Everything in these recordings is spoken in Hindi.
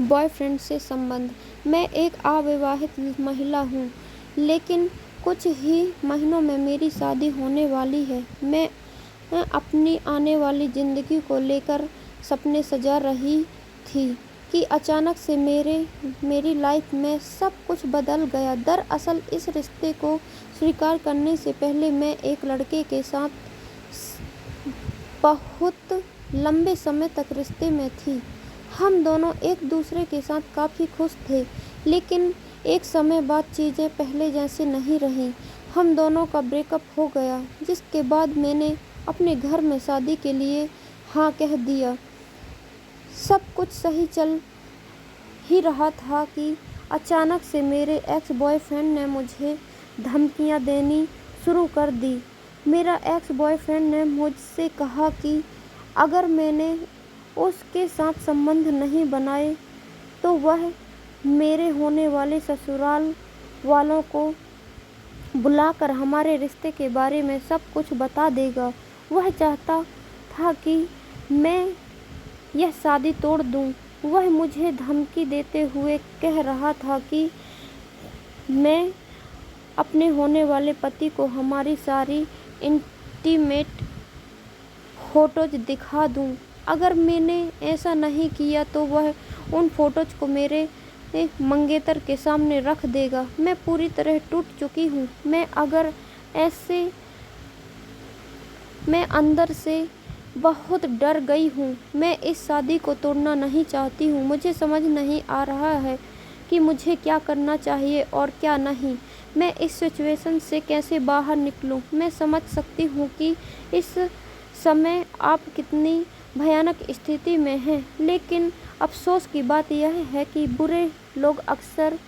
बॉयफ्रेंड से संबंध। मैं एक अविवाहित महिला हूँ, लेकिन कुछ ही महीनों में मेरी शादी होने वाली है। मैं अपनी आने वाली ज़िंदगी को लेकर सपने सजा रही थी कि अचानक से मेरी लाइफ में सब कुछ बदल गया। दरअसल इस रिश्ते को स्वीकार करने से पहले मैं एक लड़के के साथ बहुत लंबे समय तक रिश्ते में थी। हम दोनों एक दूसरे के साथ काफ़ी खुश थे, लेकिन एक समय बाद चीज़ें पहले जैसी नहीं रहीं। हम दोनों का ब्रेकअप हो गया, जिसके बाद मैंने अपने घर में शादी के लिए हाँ कह दिया। सब कुछ सही चल ही रहा था कि अचानक से मेरे एक्स बॉयफ्रेंड ने मुझे धमकियां देनी शुरू कर दी। मेरा एक्स बॉयफ्रेंड ने मुझसे कहा कि अगर मैंने उसके साथ संबंध नहीं बनाए तो वह मेरे होने वाले ससुराल वालों को बुलाकर हमारे रिश्ते के बारे में सब कुछ बता देगा। वह चाहता था कि मैं यह शादी तोड़ दूं। वह मुझे धमकी देते हुए कह रहा था कि मैं अपने होने वाले पति को हमारी सारी इंटीमेट फोटोज दिखा दूं। अगर मैंने ऐसा नहीं किया तो वह उन फोटोज को मेरे मंगेतर के सामने रख देगा। मैं पूरी तरह टूट चुकी हूँ। मैं अंदर से बहुत डर गई हूँ। मैं इस शादी को तोड़ना नहीं चाहती हूँ। मुझे समझ नहीं आ रहा है कि मुझे क्या करना चाहिए और क्या नहीं। मैं इस सिचुएशन से कैसे बाहर निकलूँ। मैं समझ सकती हूँ कि इस समय आप कितनी भयानक स्थिति में हैं, लेकिन अफसोस की बात यह है कि बुरे लोग अक्सर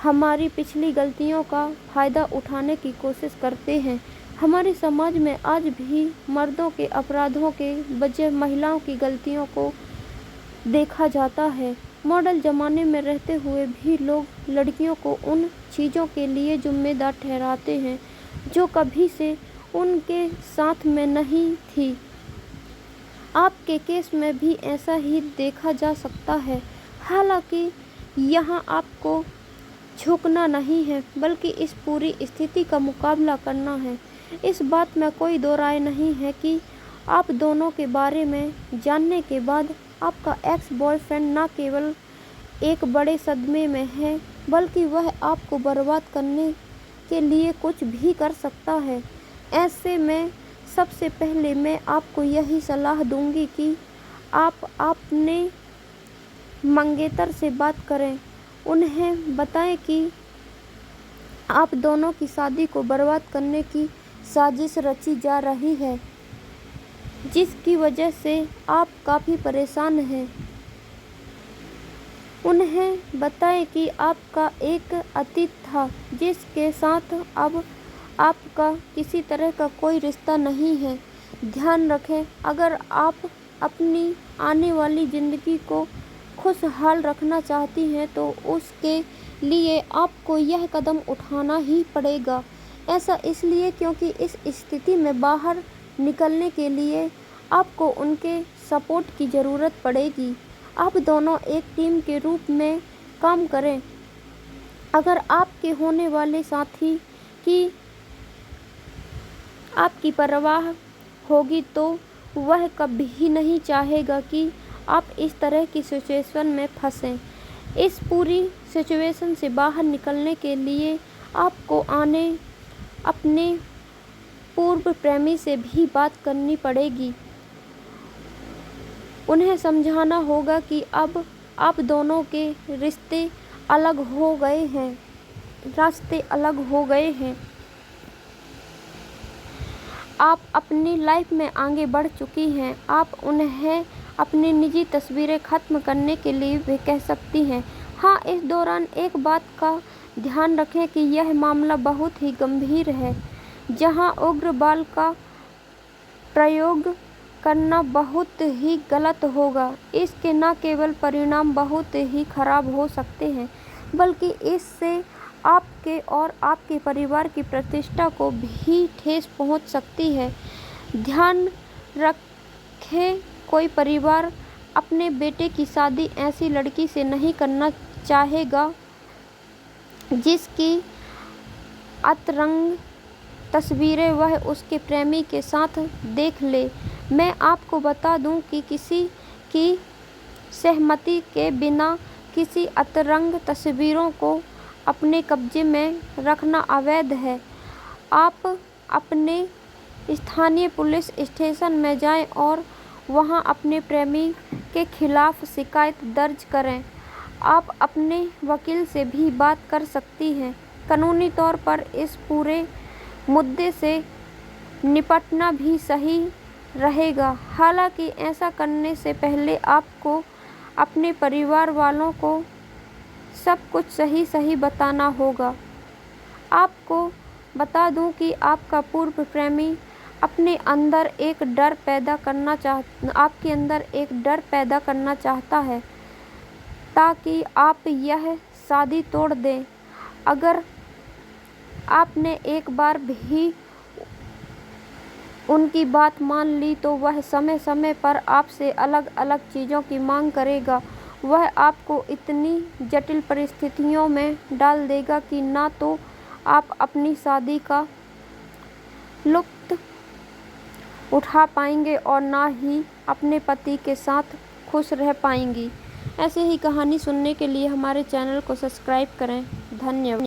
हमारी पिछली गलतियों का फ़ायदा उठाने की कोशिश करते हैं। हमारे समाज में आज भी मर्दों के अपराधों के बजाय महिलाओं की गलतियों को देखा जाता है। मॉडल ज़माने में रहते हुए भी लोग लड़कियों को उन चीज़ों के लिए जिम्मेदार ठहराते हैं जो कभी से उनके साथ में नहीं थी। आपके केस में भी ऐसा ही देखा जा सकता है। हालांकि यहाँ आपको झुकना नहीं है, बल्कि इस पूरी स्थिति का मुकाबला करना है। इस बात में कोई दो राय नहीं है कि आप दोनों के बारे में जानने के बाद आपका एक्स बॉयफ्रेंड न केवल एक बड़े सदमे में है, बल्कि वह आपको बर्बाद करने के लिए कुछ भी कर सकता है। ऐसे में सबसे पहले मैं आपको यही सलाह दूंगी कि आप अपने मंगेतर से बात करें। उन्हें बताएं कि आप दोनों की शादी को बर्बाद करने की साजिश रची जा रही है, जिसकी वजह से आप काफ़ी परेशान हैं। उन्हें बताएं कि आपका एक अतीत था जिसके साथ अब आपका किसी तरह का कोई रिश्ता नहीं है। ध्यान रखें, अगर आप अपनी आने वाली ज़िंदगी को खुशहाल रखना चाहती हैं तो उसके लिए आपको यह कदम उठाना ही पड़ेगा। ऐसा इसलिए क्योंकि इस स्थिति में बाहर निकलने के लिए आपको उनके सपोर्ट की ज़रूरत पड़ेगी। आप दोनों एक टीम के रूप में काम करें। अगर आपके होने वाले साथी की आपकी परवाह होगी तो वह कभी नहीं चाहेगा कि आप इस तरह की सिचुएशन में फंसें। इस पूरी सिचुएशन से बाहर निकलने के लिए आपको अपने पूर्व प्रेमी से भी बात करनी पड़ेगी। उन्हें समझाना होगा कि अब आप दोनों के रास्ते अलग हो गए हैं। आप अपनी लाइफ में आगे बढ़ चुकी हैं। आप उन्हें अपनी निजी तस्वीरें ख़त्म करने के लिए भी कह सकती हैं। हाँ, इस दौरान एक बात का ध्यान रखें कि यह मामला बहुत ही गंभीर है, जहां उग्र बल का प्रयोग करना बहुत ही गलत होगा। इसके न केवल परिणाम बहुत ही खराब हो सकते हैं, बल्कि इससे आपके और आपके परिवार की प्रतिष्ठा को भी ठेस पहुंच सकती है। ध्यान रखें, कोई परिवार अपने बेटे की शादी ऐसी लड़की से नहीं करना चाहेगा जिसकी अतरंग तस्वीरें वह उसके प्रेमी के साथ देख ले। मैं आपको बता दूं कि किसी की सहमति के बिना किसी अतरंग तस्वीरों को अपने कब्जे में रखना अवैध है। आप अपने स्थानीय पुलिस स्टेशन में जाएं और वहां अपने प्रेमी के खिलाफ शिकायत दर्ज करें। आप अपने वकील से भी बात कर सकती हैं। कानूनी तौर पर इस पूरे मुद्दे से निपटना भी सही रहेगा। हालांकि ऐसा करने से पहले आपको अपने परिवार वालों को सब कुछ सही बताना होगा। आपको बता दूं कि आपका पूर्व प्रेमी आपके अंदर एक डर पैदा करना चाहता है ताकि आप यह शादी तोड़ दें। अगर आपने एक बार भी उनकी बात मान ली तो वह समय समय पर आपसे अलग अलग चीज़ों की मांग करेगा। वह आपको इतनी जटिल परिस्थितियों में डाल देगा कि ना तो आप अपनी शादी का लुत्फ़ उठा पाएंगे और ना ही अपने पति के साथ खुश रह पाएंगी। ऐसे ही कहानी सुनने के लिए हमारे चैनल को सब्सक्राइब करें। धन्यवाद।